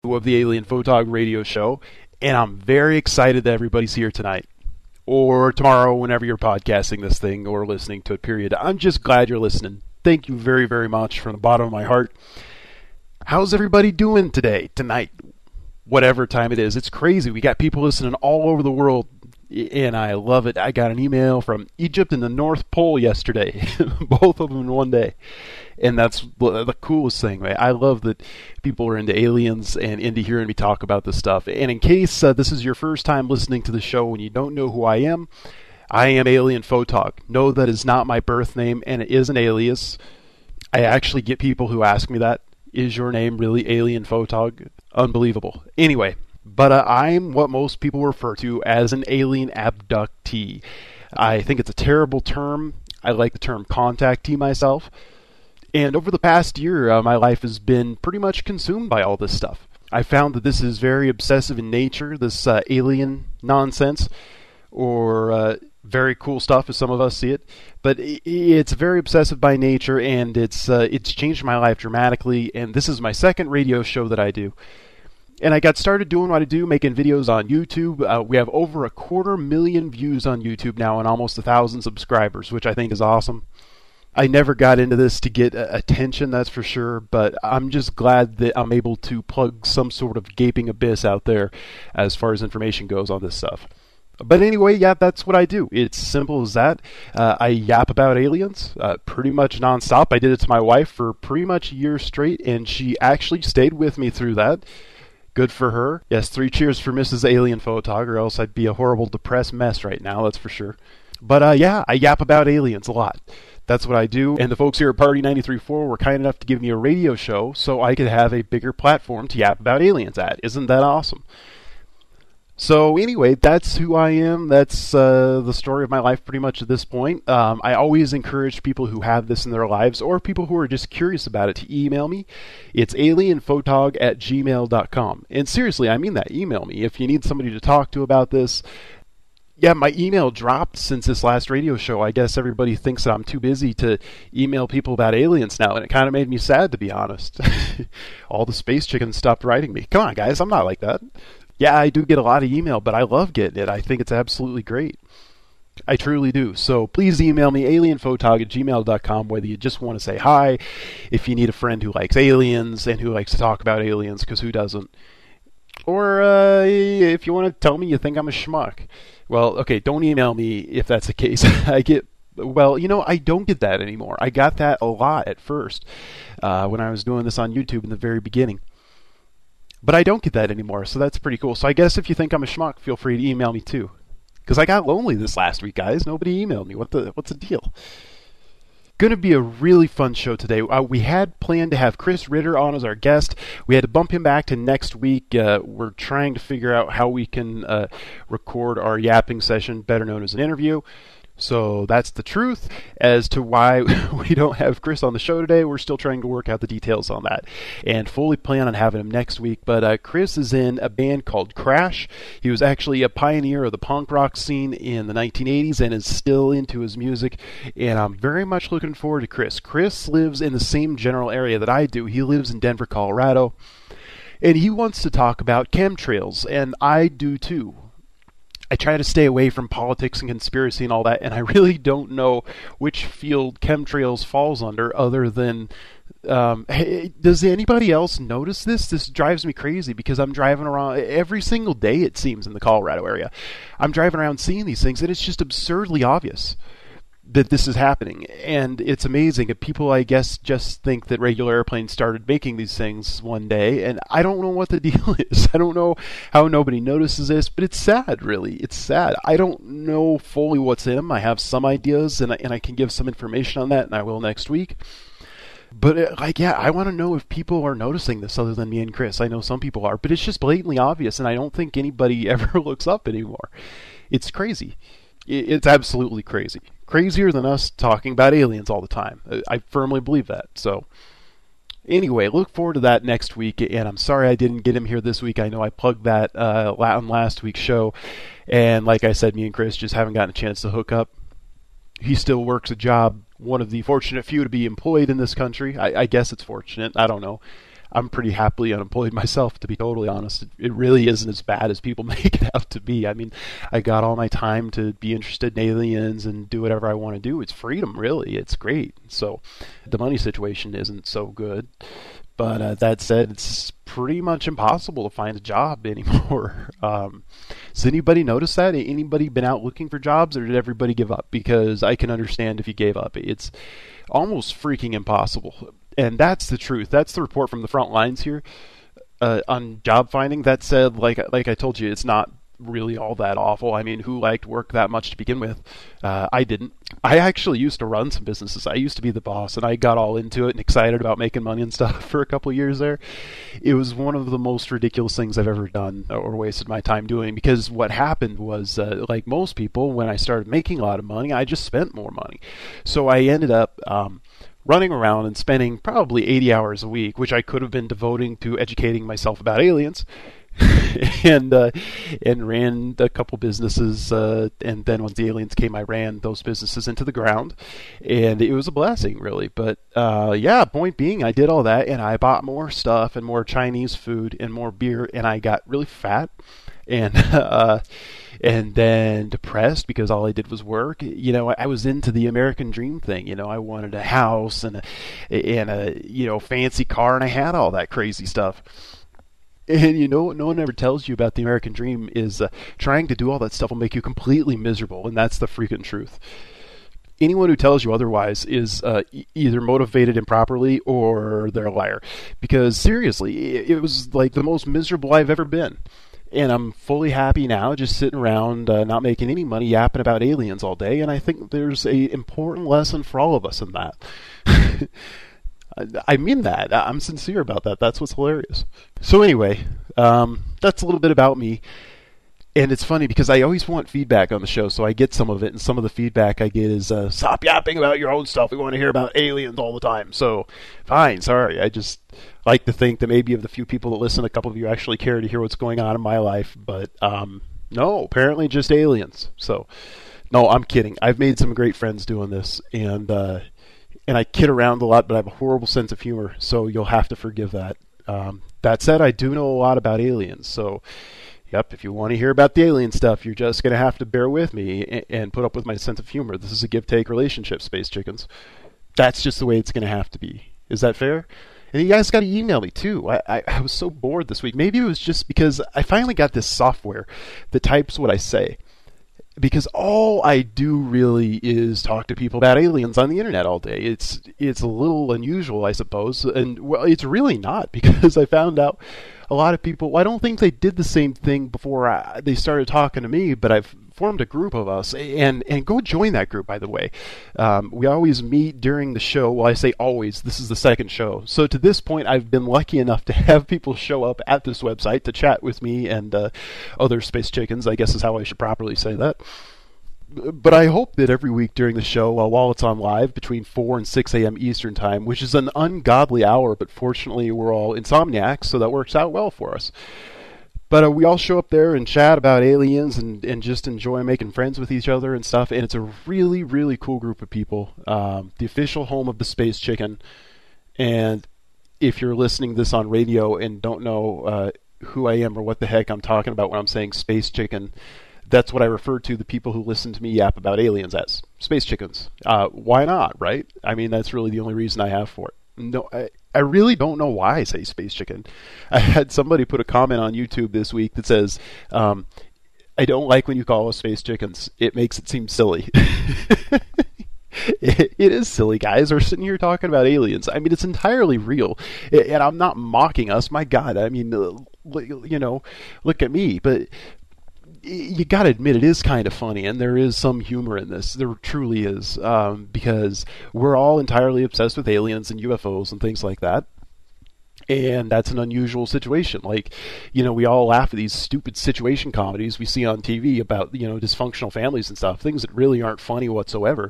Of the AlienPhotog Radio Show, and I'm very excited that everybody's here tonight, or tomorrow whenever you're podcasting this thing, or listening to it, period. I'm just glad you're listening. Thank you very, very much from the bottom of my heart. How's everybody doing today, tonight, whatever time it is? It's crazy. We got people listening all over the world, and I love it. I got an email from Egypt and the North Pole yesterday, both of them in one day. And that's the coolest thing, right? I love that people are into aliens and into hearing me talk about this stuff. And in case this is your first time listening to the show and you don't know who I am AlienPhotog. No, that is not my birth name, and it is an alias. I actually get people who ask me that. Is your name really AlienPhotog? Unbelievable. Anyway, but I'm what most people refer to as an alien abductee. I think it's a terrible term. I like the term contactee myself. And over the past year, my life has been pretty much consumed by all this stuff. I found that this is very obsessive in nature, this alien nonsense, or very cool stuff as some of us see it. But it's very obsessive by nature, and it's changed my life dramatically. And this is my second radio show that I do. And I got started doing what I do, making videos on YouTube. We have over 250,000 views on YouTube now and almost 1,000 subscribers, which I think is awesome. I never got into this to get attention, that's for sure, but I'm just glad that I'm able to plug some sort of gaping abyss out there as far as information goes on this stuff. But anyway, yeah, that's what I do. It's simple as that. I yap about aliens pretty much nonstop. I did it to my wife for pretty much a year straight, and she actually stayed with me through that. Good for her. Yes, 3 cheers for Mrs. AlienPhotog, or else I'd be a horrible, depressed mess right now, that's for sure. But yeah, I yap about aliens a lot. That's what I do, and the folks here at Party 93.4 were kind enough to give me a radio show so I could have a bigger platform to yap about aliens at. Isn't that awesome? So anyway, that's who I am. That's the story of my life pretty much at this point. I always encourage people who have this in their lives, or people who are just curious about it, to email me. It's alienphotog@gmail.com. And seriously, I mean that. Email me if you need somebody to talk to about this. Yeah, my email dropped since this last radio show. I guess everybody thinks that I'm too busy to email people about aliens now, and it kind of made me sad, to be honest. All the space chickens stopped writing me. Come on, guys, I'm not like that. Yeah, I do get a lot of email, but I love getting it. I think it's absolutely great. I truly do. So please email me, alienphotog@gmail.com, whether you just want to say hi, if you need a friend who likes aliens and who likes to talk about aliens, because who doesn't? Or if you want to tell me you think I'm a schmuck. Well, okay, don't email me if that's the case. I don't get that anymore. I got that a lot at first when I was doing this on YouTube in the very beginning. But I don't get that anymore, so that's pretty cool. So I guess if you think I'm a schmuck, feel free to email me too. Because I got lonely this last week, guys. Nobody emailed me. What's the deal? Going to be a really fun show today. We had planned to have Chris Ritter on as our guest. We had to bump him back to next week. We're trying to figure out how we can record our yapping session, better known as an interview. So that's the truth. As to why we don't have Chris on the show today, we're still trying to work out the details on that. And fully plan on having him next week. But Chris is in a band called Crash. He was actually a pioneer of the punk rock scene in the 1980s and is still into his music. And I'm very much looking forward to Chris. Chris lives in the same general area that I do. He lives in Denver, Colorado. And he wants to talk about chemtrails, and I do too. I try to stay away from politics and conspiracy and all that, and I really don't know which field chemtrails falls under other than, hey, does anybody else notice this? This drives me crazy because I'm driving around every single day, it seems, in the Colorado area. I'm driving around seeing these things, and it's just absurdly obvious that this is happening. And it's amazing. People, I guess, just think that regular airplanes started making these things one day, and I don't know what the deal is. I don't know how nobody notices this, but it's sad, really. It's sad. I don't know fully what's in them. I have some ideas, and I can give some information on that, and I will next week. But, I want to know if people are noticing this other than me and Chris. I know some people are, but it's just blatantly obvious, and I don't think anybody ever looks up anymore. It's crazy. It's absolutely crazy. Crazier than us talking about aliens all the time. I firmly believe that. So, anyway, look forward to that next week. And I'm sorry I didn't get him here this week. I know I plugged that on last week's show. And like I said, me and Chris just haven't gotten a chance to hook up. He still works a job, one of the fortunate few to be employed in this country. I guess it's fortunate. I don't know. I'm pretty happily unemployed myself, to be totally honest. It really isn't as bad as people make it out to be. I mean, I got all my time to be interested in aliens and do whatever I want to do. It's freedom, really. It's great. So the money situation isn't so good. But that said, it's pretty much impossible to find a job anymore. Does anybody notice that? Anybody been out looking for jobs, or did everybody give up? Because I can understand if you gave up. It's almost freaking impossible. And that's the truth. That's the report from the front lines here on job finding. That said, like I told you, it's not really all that awful. I mean, who liked work that much to begin with? I didn't. I actually used to run some businesses. I used to be the boss, and I got all into it and excited about making money and stuff for a couple of years there. It was one of the most ridiculous things I've ever done or wasted my time doing, because what happened was, like most people, when I started making a lot of money, I just spent more money. So I ended up running around and spending probably 80 hours a week, which I could have been devoting to educating myself about aliens. and ran a couple businesses, and then once the aliens came, I ran those businesses into the ground, and it was a blessing, really. But yeah, point being, I did all that, and I bought more stuff and more Chinese food and more beer, and I got really fat, and then depressed because all I did was work. You know, I was into the American dream thing. You know, I wanted a house and a fancy car, and I had all that crazy stuff. And no one ever tells you about the American dream is trying to do all that stuff will make you completely miserable, and that's the freaking truth. Anyone who tells you otherwise is either motivated improperly or they're a liar. Because seriously, it was like the most miserable I've ever been. And I'm fully happy now, just sitting around, not making any money, yapping about aliens all day. And I think there's a important lesson for all of us in that. I mean that. I'm sincere about that. That's what's hilarious. So anyway, that's a little bit about me. And it's funny because I always want feedback on the show, so I get some of it. And some of the feedback I get is, stop yapping about your own stuff. We want to hear about aliens all the time. So, fine, sorry. I just like to think that maybe of the few people that listen, a couple of you actually care to hear what's going on in my life. But no, apparently just aliens. So, no, I'm kidding. I've made some great friends doing this. And I kid around a lot, but I have a horrible sense of humor, so you'll have to forgive that. That said, I do know a lot about aliens, so yep, if you want to hear about the alien stuff, you're just going to have to bear with me and put up with my sense of humor. This is a give-take relationship, Space Chickens. That's just the way it's going to have to be. Is that fair? And you guys got to email me, too. I was so bored this week. Maybe it was just because I finally got this software that types what I say. Because all I do really is talk to people about aliens on the internet all day. It's a little unusual, I suppose. And, well, it's really not, because I found out a lot of people, well, I don't think they did the same thing before they started talking to me, but I've formed a group of us, and go join that group, by the way. We always meet during the show. Well, I say always. This is the second show. So to this point, I've been lucky enough to have people show up at this website to chat with me and other Space Chickens, I guess is how I should properly say that. But I hope that every week during the show, while it's on live between 4 and 6 a.m. Eastern Time, which is an ungodly hour, but fortunately we're all insomniacs, so that works out well for us. But we all show up there and chat about aliens and just enjoy making friends with each other and stuff, and it's a really, really cool group of people. The official home of the Space Chicken. And if you're listening to this on radio and don't know who I am or what the heck I'm talking about when I'm saying Space Chicken, that's what I refer to the people who listen to me yap about aliens as. Space Chickens. Why not, right? I mean, that's really the only reason I have for it. No, I really don't know why I say Space Chicken. I had somebody put a comment on YouTube this week that says, I don't like when you call us Space Chickens. It makes it seem silly. It is silly, guys. We're sitting here talking about aliens. I mean, it's entirely real. And I'm not mocking us. My God, I mean, look at me. But you got to admit it is kind of funny, and there is some humor in this. There truly is, because we're all entirely obsessed with aliens and UFOs and things like that. And that's an unusual situation. Like, we all laugh at these stupid situation comedies we see on TV about, dysfunctional families and stuff, things that really aren't funny whatsoever.